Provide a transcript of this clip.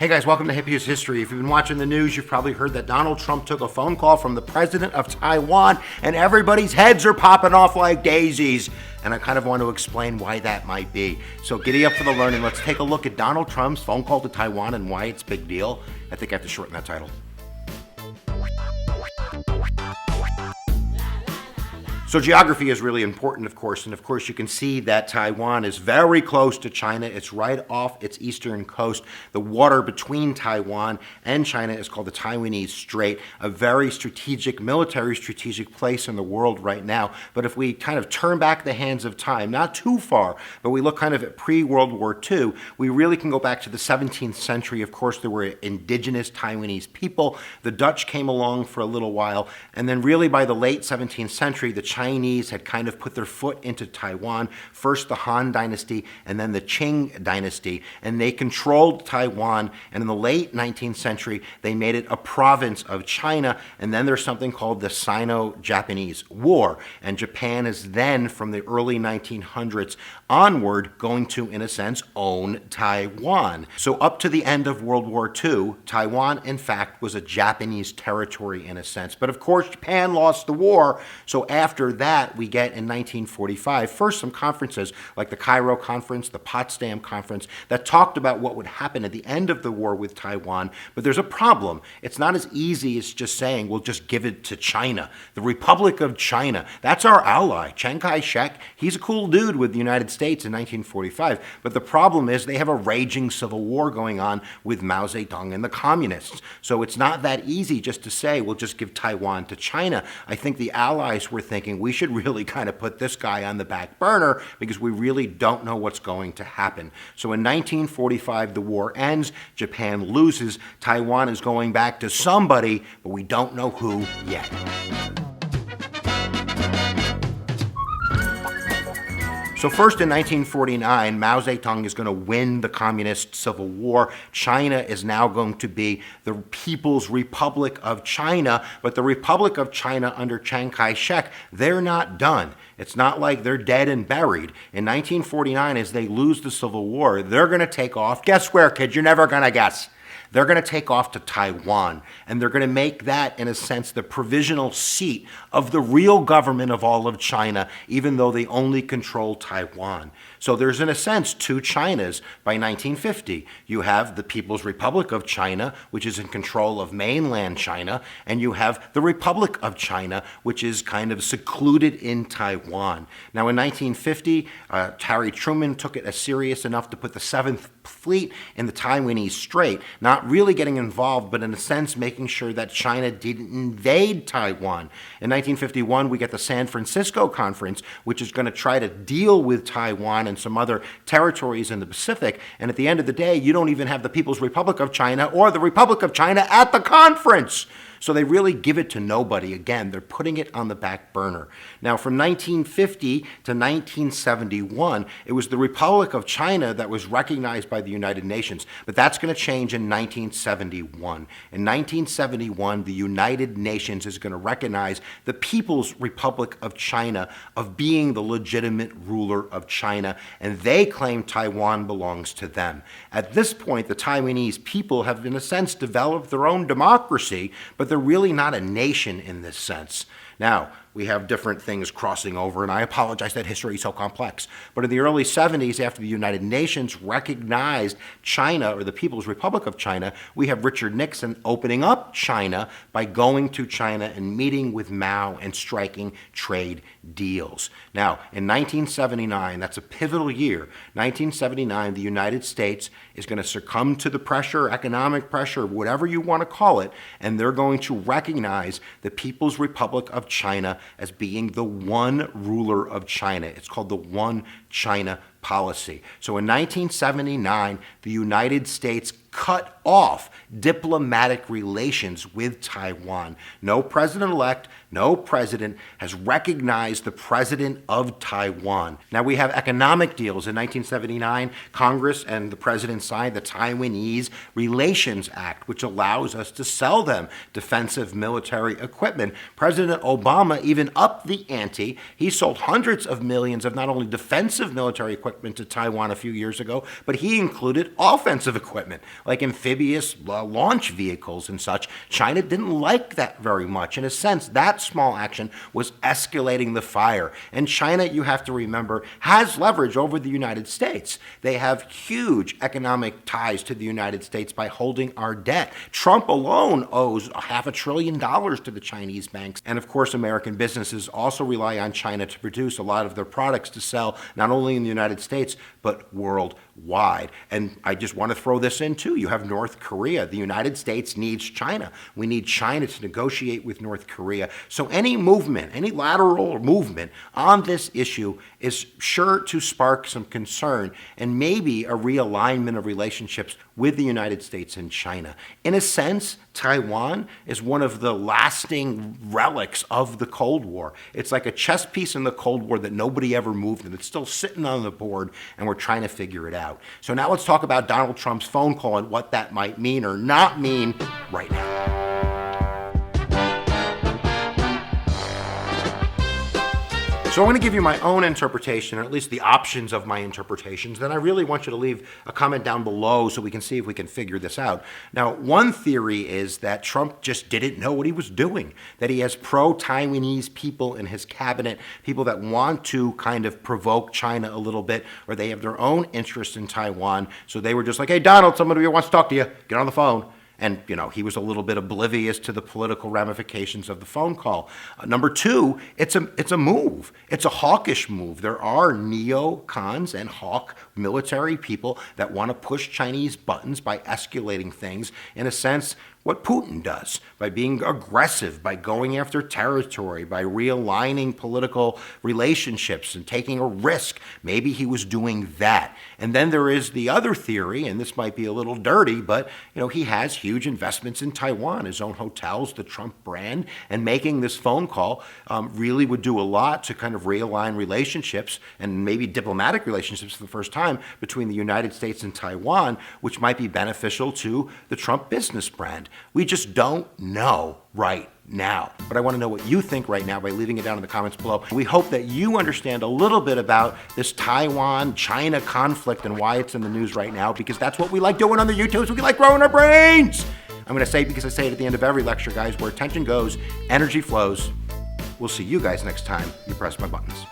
Hey guys, welcome to HipHughes History. If you've been watching the news, you've probably heard that Donald Trump took a phone call from the president of Taiwan, and everybody's heads are popping off like daisies. And I kind of want to explain why that might be. So giddy up for the learning. Let's take a look at Donald Trump's phone call to Taiwan and why it's a big deal. I think I have to shorten that title. So geography is really important, of course, and of course you can see that Taiwan is very close to China. It's right off its eastern coast. The water between Taiwan and China is called the Taiwanese Strait, a very strategic, military strategic place in the world right now. But if we kind of turn back the hands of time, not too far, but we look kind of at pre-World War II, we really can go back to the 17th century. Of course, there were indigenous Taiwanese people. The Dutch came along for a little while, and then really by the late 17th century, the Chinese had kind of put their foot into Taiwan, first the Han Dynasty and then the Qing Dynasty, and they controlled Taiwan, and in the late 19th century, they made it a province of China, and then there's something called the Sino-Japanese War, and Japan is then, from the early 1900s onward, going to, in a sense, own Taiwan. So up to the end of World War II, Taiwan, in fact, was a Japanese territory in a sense, but of course, Japan lost the war, so after that, we get in 1945, first some conferences like the Cairo Conference, the Potsdam Conference, that talked about what would happen at the end of the war with Taiwan. But there's a problem. It's not as easy as just saying, we'll just give it to China. The Republic of China, that's our ally. Chiang Kai-shek, he's a cool dude with the United States in 1945. But the problem is they have a raging civil war going on with Mao Zedong and the communists. So it's not that easy just to say, we'll just give Taiwan to China. I think the allies were thinking, we should really kind of put this guy on the back burner because we really don't know what's going to happen. So in 1945, the war ends, Japan loses, Taiwan is going back to somebody, but we don't know who yet. So first in 1949, Mao Zedong is going to win the Communist Civil War. China is now going to be the People's Republic of China, but the Republic of China under Chiang Kai-shek, they're not done. It's not like they're dead and buried. In 1949, as they lose the Civil War, they're going to take off. Guess where, kids? You're never going to guess. They're going to take off to Taiwan, and they're going to make that, in a sense, the provisional seat of the real government of all of China, even though they only control Taiwan. So there's, in a sense, two Chinas by 1950. You have the People's Republic of China, which is in control of mainland China, and you have the Republic of China, which is kind of secluded in Taiwan. Now, in 1950, Harry Truman took it as serious enough to put the 7th Fleet in the Taiwanese Strait, not really getting involved, but in a sense making sure that China didn't invade Taiwan. In 1951, we get the San Francisco Conference, which is going to try to deal with Taiwan and some other territories in the Pacific, and at the end of the day, you don't even have the People's Republic of China or the Republic of China at the conference. So they really give it to nobody. Again, they're putting it on the back burner. Now, from 1950 to 1971, it was the Republic of China that was recognized by the United Nations, but that's going to change in 1971. In 1971, the United Nations is going to recognize the People's Republic of China of being the legitimate ruler of China, and they claim Taiwan belongs to them. At this point, the Taiwanese people have, in a sense, developed their own democracy, but they're really not a nation in this sense. Now, we have different things crossing over, and I apologize that history is so complex. But in the early 70s, after the United Nations recognized China, or the People's Republic of China, we have Richard Nixon opening up China by going to China and meeting with Mao and striking trade deals. Now, in 1979, that's a pivotal year, 1979, the United States is going to succumb to the pressure, economic pressure, whatever you want to call it, and they're going to recognize the People's Republic of China as being the one ruler of China. It's called the One China policy. So in 1979, the United States cut off diplomatic relations with Taiwan. No president-elect, no president has recognized the president of Taiwan. Now we have economic deals. In 1979, Congress and the president signed the Taiwanese Relations Act, which allows us to sell them defensive military equipment. President Obama even upped the ante. He sold hundreds of millions of not only defensive military equipment to Taiwan a few years ago, but he included offensive equipment. like amphibious launch vehicles and such. China didn't like that very much. In a sense, that small action was escalating the fire. And China, you have to remember, has leverage over the United States. They have huge economic ties to the United States by holding our debt. Trump alone owes $500 billion to the Chinese banks. And of course, American businesses also rely on China to produce a lot of their products to sell not only in the United States, but worldwide. And I just want to throw this in too. You have North Korea. The United States needs China. We need China to negotiate with North Korea. So any movement, any lateral movement on this issue is sure to spark some concern and maybe a realignment of relationships with the United States and China. In a sense, Taiwan is one of the lasting relics of the Cold War. It's like a chess piece in the Cold War that nobody ever moved, and it's still sitting on the board, and we're trying to figure it out. So now let's talk about Donald Trump's phone call and what that might mean or not mean right now. So I'm going to give you my own interpretation, or at least the options of my interpretations. Then I really want you to leave a comment down below so we can see if we can figure this out. Now, one theory is that Trump just didn't know what he was doing, that he has pro-Taiwanese people in his cabinet, people that want to kind of provoke China a little bit, or they have their own interest in Taiwan. So they were just like, hey, Donald, somebody wants to talk to you. Get on the phone. And, he was a little bit oblivious to the political ramifications of the phone call. Number two, it's a move. It's a hawkish move. There are neocons and hawk military people that want to push Chinese buttons by escalating things, in a sense, what Putin does, by being aggressive, by going after territory, by realigning political relationships and taking a risk. Maybe he was doing that. And then there is the other theory, and this might be a little dirty, but he has huge investments in Taiwan, his own hotels, the Trump brand, and making this phone call really would do a lot to kind of realign relationships and maybe diplomatic relationships for the first time between the United States and Taiwan, which might be beneficial to the Trump business brand. We just don't know right now. But I want to know what you think right now by leaving it down in the comments below. We hope that you understand a little bit about this Taiwan-China conflict and why it's in the news right now, because that's what we like doing on the YouTubes. We like growing our brains. I'm going to say it because I say it at the end of every lecture, guys, where attention goes, energy flows. We'll see you guys next time you press my buttons.